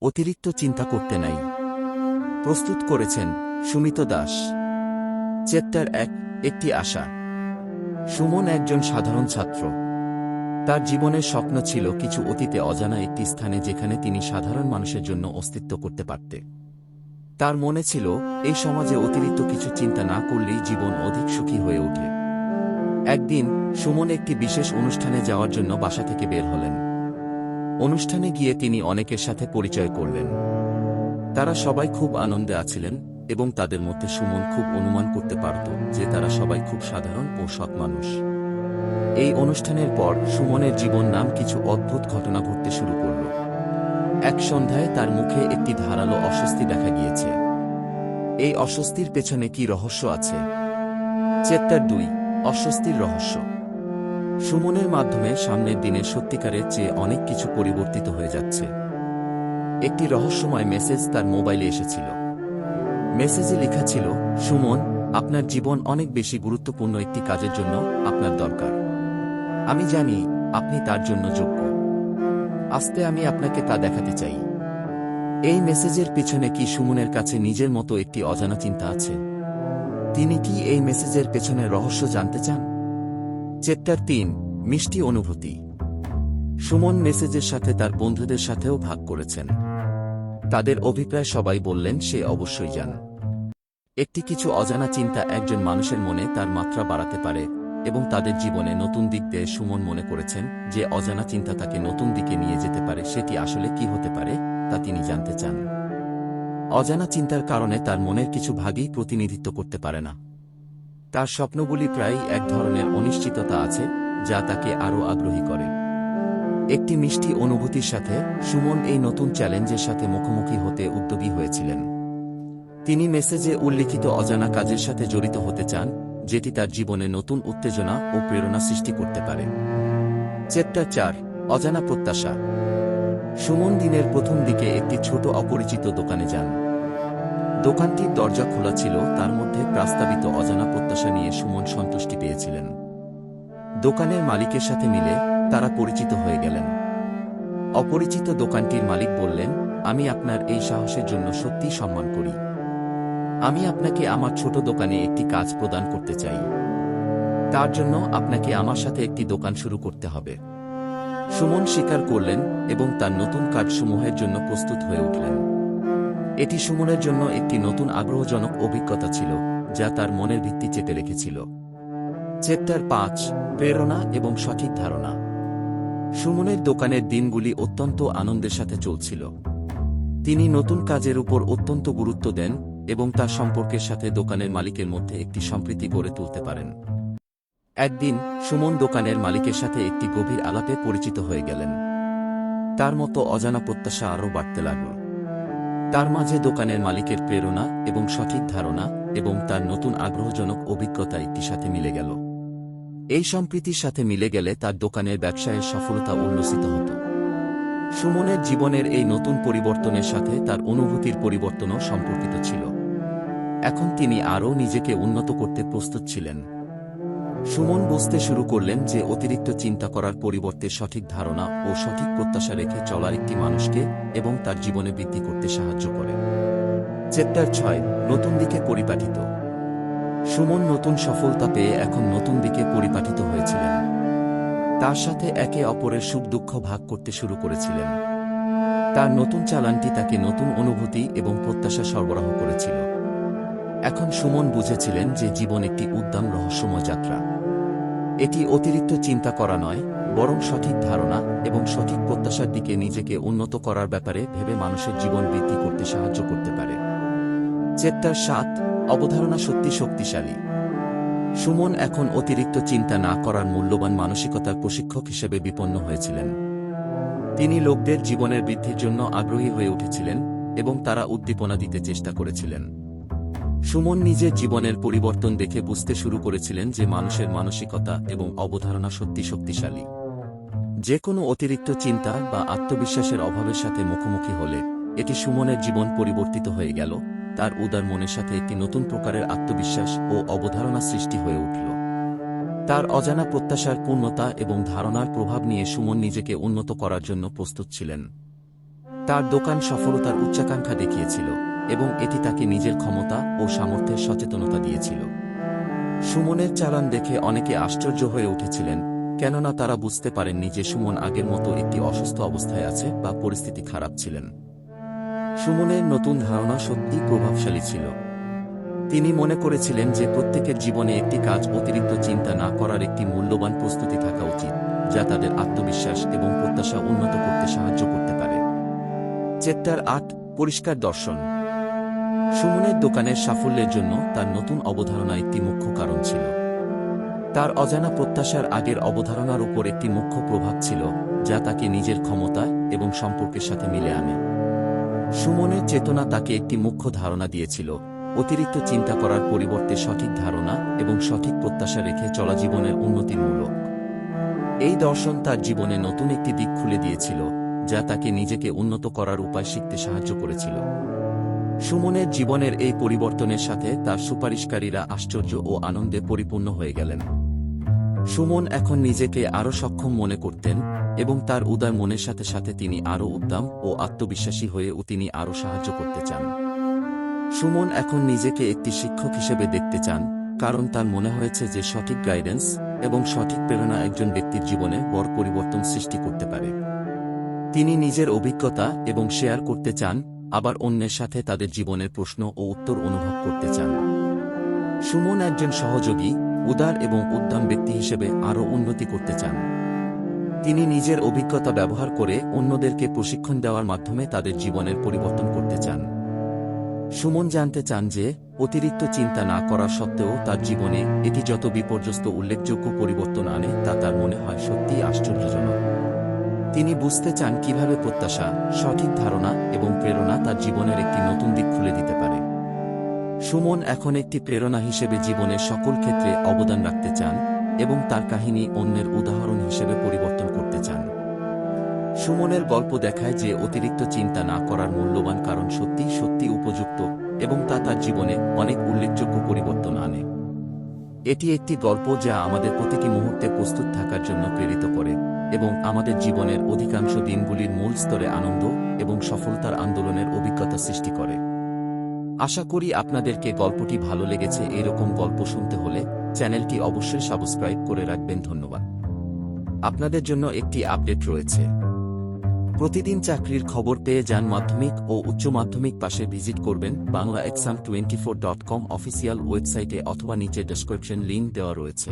অতিরিক্ত চিন্তা করতে নাই। প্রস্তুত করেছেন সুমিত দাস। চ্যাপ্টার 1, একটি আশা। সুমন একজন সাধারণ ছাত্র। তার জীবনের স্বপ্ন ছিল কিছু অতীতে অজানা একটি স্থানে যেখানে তিনি সাধারণ মানুষের জন্য অস্তিত্ব করতে পারতে। তার মনে ছিল এই সমাজে অতিরিক্ত কিছু চিন্তা না করলেই জীবন অধিক সুখী হয়ে ওঠে। একদিন সুমন একটি বিশেষ অনুষ্ঠানে যাওয়ার জন্য বাসা থেকে বের হলেন। অনুষ্ঠানে গিয়ে তিনি অনেকের সাথে পরিচয় করলেন। তারা সবাই খুব আনন্দে আছিলেন এবং তাদের মধ্যে সুমন খুব অনুমান করতে পারত যে তারা সবাই খুব সাধারণ ও সৎ মানুষ। এই অনুষ্ঠানের পর সুমনের জীবন নাম কিছু অদ্ভুত ঘটনা ঘটতে শুরু করল। এক সন্ধ্যায় তার মুখে একটি ধারালো অস্বস্তি দেখা গিয়েছে। এই অস্বস্তির পেছনে কি রহস্য আছে? চ্যাপ্টার 2, অস্বস্তির রহস্য। সুমনের মাধ্যমে সামনের দিনের সত্যিকারের চেয়ে অনেক কিছু পরিবর্তিত হয়ে যাচ্ছে। একটি রহস্যময় মেসেজ তার মোবাইলে এসেছিল। মেসেজে লেখা ছিল, সুমন, আপনার জীবন অনেক বেশি গুরুত্বপূর্ণ একটি কাজের জন্য আপনার দরকার। আমি জানি আপনি তার জন্য যোগ্য। আস্তে আমি আপনাকে তা দেখাতে চাই। এই মেসেজের পিছনে কি সুমনের কাছে নিজের মতো একটি অজানা চিন্তা আছে? তিনি কি এই মেসেজের পেছনে রহস্য জানতে চান? চ্যাপ্টার 3, মিষ্টি অনুভূতি। সুমন মেসেজের সাথে তার বন্ধুদের সাথেও ভাগ করেছেন। তাদের অভিপ্রায় সবাই বললেন সে অবশ্যই জানে। একটি কিছু অজানা চিন্তা একজন মানুষের মনে তার মাত্রা বাড়াতে পারে এবং তাদের জীবনে নতুন দিক দিয়ে সুমন মনে করেছেন যে অজানা চিন্তা তাকে নতুন দিকে নিয়ে যেতে পারে। সেটি আসলে কি হতে পারে তা তিনি জানতে চান। অজানা চিন্তার কারণে তার মনের কিছু ভাগই প্রতিনিধিত্ব করতে পারে না। তার স্বপ্নগুলি প্রায়ই এক ধরনের অনিশ্চিততা আছে যা তাকে আরও আগ্রহী করে। একটি মিষ্টি অনুভূতির সাথে সুমন এই নতুন চ্যালেঞ্জের সাথে মুখোমুখি হতে উদ্যোগী হয়েছিলেন। তিনি মেসেজে উল্লিখিত অজানা কাজের সাথে জড়িত হতে চান যেটি তার জীবনে নতুন উত্তেজনা ও প্রেরণা সৃষ্টি করতে পারে। চ্যাপ্টার 4, অজানা প্রত্যাশা। সুমন দিনের প্রথম দিকে একটি ছোট অপরিচিত দোকানে যান। দোকানটির দরজা খোলা ছিল, তার মধ্যে প্রস্তাবিত অজানা প্রত্যাশা নিয়ে সুমন সন্তুষ্টি পেয়েছিলেন। দোকানের মালিকের সাথে মিলে তারা পরিচিত হয়ে গেলেন। অপরিচিত দোকানটির মালিক বললেন, আমি আপনার এই সাহসের জন্য সত্যিই সম্মান করি। আমি আপনাকে আমার ছোট দোকানে একটি কাজ প্রদান করতে চাই। তার জন্য আপনাকে আমার সাথে একটি দোকান শুরু করতে হবে। সুমন স্বীকার করলেন এবং তার নতুন কাজসমূহের জন্য প্রস্তুত হয়ে উঠলেন। এটি সুমনের জন্য একটি নতুন আগ্রহজনক অভিজ্ঞতা ছিল যা তার মনের ভিত্তি চেপে রেখেছিল। চ্যাপ্টার 5, প্রেরণা এবং সঠিক ধারণা। সুমনের দোকানের দিনগুলি অত্যন্ত আনন্দের সাথে চলছিল। তিনি নতুন কাজের উপর অত্যন্ত গুরুত্ব দেন এবং তার সম্পর্কের সাথে দোকানের মালিকের মধ্যে একটি সম্প্রীতি গড়ে তুলতে পারেন। একদিন সুমন দোকানের মালিকের সাথে একটি গভীর আলাপে পরিচিত হয়ে গেলেন। তার মতো অজানা প্রত্যাশা আরও বাড়তে লাগল। তার মাঝে দোকানের মালিকের প্রেরণা এবং সঠিক ধারণা এবং তার নতুন আগ্রহজনক অভিজ্ঞতা একটি সাথে মিলে গেল। এই সম্প্রীতির সাথে মিলে গেলে তার দোকানের ব্যবসায়ের সফলতা উল্লসিত হতো। সুমনের জীবনের এই নতুন পরিবর্তনের সাথে তার অনুভূতির পরিবর্তনও সম্পর্কিত ছিল। এখন তিনি আরও নিজেকে উন্নত করতে প্রস্তুত ছিলেন। সুমন বুঝতে শুরু করলেন যে অতিরিক্ত চিন্তা করার পরিবর্তে সঠিক ধারণা ও সঠিক প্রত্যাশা রেখে চলা একটি মানুষকে এবং তার জীবনে বৃদ্ধি করতে সাহায্য করে। চ্যাপ্টার 6, নতুন দিকে পরিপাটিত। সুমন নতুন সফলতা পেয়ে এখন নতুন দিকে পরিপাটিত হয়েছিলেন। তার সাথে একে অপরের সুখ দুঃখ ভাগ করতে শুরু করেছিলেন। তার নতুন চালানটি তাকে নতুন অনুভূতি এবং প্রত্যাশা সরবরাহ করেছিল। এখন সুমন বুঝেছিলেন যে জীবন একটি উদ্দাম রহস্যময় যাত্রা। এটি অতিরিক্ত চিন্তা করা নয়, বরং সঠিক ধারণা এবং সঠিক প্রত্যাশার দিকে নিজেকে উন্নত করার ব্যাপারে ভেবে মানুষের জীবন বৃদ্ধি করতে সাহায্য করতে পারে। চ্যাপ্টার 7, অবধারণা সত্যি শক্তিশালী। সুমন এখন অতিরিক্ত চিন্তা না করার মূল্যবান মানসিকতার প্রশিক্ষক হিসেবে বিপন্ন হয়েছিলেন। তিনি লোকদের জীবনের বৃদ্ধির জন্য আগ্রহী হয়ে উঠেছিলেন এবং তারা উদ্দীপনা দিতে চেষ্টা করেছিলেন। সুমন নিজের জীবনের পরিবর্তন দেখে বুঝতে শুরু করেছিলেন যে মানুষের মানসিকতা এবং অবধারণা সত্যি শক্তিশালী। যে কোনো অতিরিক্ত চিন্তা বা আত্মবিশ্বাসের অভাবের সাথে মুখোমুখি হলে এটি সুমনের জীবন পরিবর্তিত হয়ে গেল। তার উদার মনের সাথে একটি নতুন প্রকারের আত্মবিশ্বাস ও অবধারণা সৃষ্টি হয়ে উঠল। তার অজানা প্রত্যাশার পূর্ণতা এবং ধারণার প্রভাব নিয়ে সুমন নিজেকে উন্নত করার জন্য প্রস্তুত ছিলেন। তার দোকান সফলতার উচ্চাকাঙ্ক্ষা দেখিয়েছিল এবং এটি তাকে নিজের ক্ষমতা ও সামর্থ্যের সচেতনতা দিয়েছিল। সুমনের চালান দেখে অনেকে আশ্চর্য হয়ে উঠেছিলেন, কেননা তারা বুঝতে পারেননি যে সুমন আগের মতো একটি অসুস্থ অবস্থায় আছে বা পরিস্থিতি খারাপ ছিলেন। সুমনের নতুন ধারণা সত্যিই প্রভাবশালী ছিল। তিনি মনে করেছিলেন যে প্রত্যেকের জীবনে একটি কাজ অতিরিক্ত চিন্তা না করার একটি মূল্যবান প্রস্তুতি থাকা উচিত, যা তাদের আত্মবিশ্বাস এবং প্রত্যাশা উন্নত করতে সাহায্য করতে পারে। চ্যাপ্টার ৮, পরিষ্কার দর্শন। সুমনের দোকানের সাফল্যের জন্য তার নতুন অবধারণা একটি মুখ্য কারণ ছিল। তার অজানা প্রত্যাশার আগের অবধারণার উপর একটি মুখ্য প্রভাব ছিল, যা তাকে নিজের ক্ষমতা এবং সম্পর্কের সাথে মিলে আনে। সুমনের চেতনা তাকে একটি মুখ্য ধারণা দিয়েছিল, অতিরিক্ত চিন্তা করার পরিবর্তে সঠিক ধারণা এবং সঠিক প্রত্যাশা রেখে চলা জীবনের উন্নতির মূলক। এই দর্শন তার জীবনে নতুন একটি দিক খুলে দিয়েছিল, যা তাকে নিজেকে উন্নত করার উপায় শিখতে সাহায্য করেছিল। সুমনের জীবনের এই পরিবর্তনের সাথে তার সুপারিশকারীরা আশ্চর্য ও আনন্দে পরিপূর্ণ হয়ে গেলেন। সুমন এখন নিজেকে আরও সক্ষম মনে করতেন এবং তার উদার মনের সাথে সাথে তিনি আরও উদ্দাম ও আত্মবিশ্বাসী হয়ে তিনি আরও সাহায্য করতে চান। সুমন এখন নিজেকে একটি শিক্ষক হিসেবে দেখতে চান, কারণ তার মনে হয়েছে যে সঠিক গাইডেন্স এবং সঠিক প্রেরণা একজন ব্যক্তির জীবনে বড় পরিবর্তন সৃষ্টি করতে পারে। তিনি নিজের অভিজ্ঞতা এবং শেয়ার করতে চান, আবার অন্যের সাথে তাদের জীবনের প্রশ্ন ও উত্তর অনুভব করতে চান। সুমন একজন সহযোগী, উদার এবং উদ্দাম ব্যক্তি হিসেবে আরও উন্নতি করতে চান। তিনি নিজের অভিজ্ঞতা ব্যবহার করে অন্যদেরকে প্রশিক্ষণ দেওয়ার মাধ্যমে তাদের জীবনের পরিবর্তন করতে চান। সুমন জানতে চান যে অতিরিক্ত চিন্তা না করা সত্ত্বেও তার জীবনে এটি যত বিপর্যস্ত উল্লেখযোগ্য পরিবর্তন আনে তা তার মনে হয় সত্যিই আশ্চর্যজনক। তিনি বুঝতে চান কিভাবে প্রত্যাশা, সঠিক ধারণা এবং প্রেরণা তার জীবনের একটি নতুন দিক খুলে দিতে পারে। সুমন এখন একটি প্রেরণা হিসেবে জীবনের সকল ক্ষেত্রে অবদান রাখতে চান এবং তার কাহিনী অন্যের উদাহরণ হিসেবে পরিবর্তন করতে চান। সুমনের গল্প দেখায় যে অতিরিক্ত চিন্তা না করার মূল্যবান কারণ সত্যি উপযুক্ত এবং তা তার জীবনে অনেক উল্লেখযোগ্য পরিবর্তন আনে। এটি একটি গল্প যা আমাদের প্রতিটি মুহূর্তে প্রস্তুত থাকার জন্য প্রেরিত করে এবং আমাদের জীবনের অধিকাংশ দিনগুলির মূল স্তরে আনন্দ এবং সফলতার আন্দোলনের অভিজ্ঞতা সৃষ্টি করে। আশা করি আপনাদেরকে গল্পটি ভালো লেগেছে। এরকম গল্প শুনতে হলে চ্যানেলটি অবশ্যই সাবস্ক্রাইব করে রাখবেন। ধন্যবাদ। আপনাদের জন্য একটি আপডেট রয়েছে। প্রতিদিন চাকরির খবর পেয়ে যান মাধ্যমিক ও উচ্চ মাধ্যমিক পাশে ভিজিট করবেন banglaexam24.com অফিসিয়াল ওয়েবসাইটে অথবা নিচে ডেসক্রিপশন লিংক দেওয়া রয়েছে।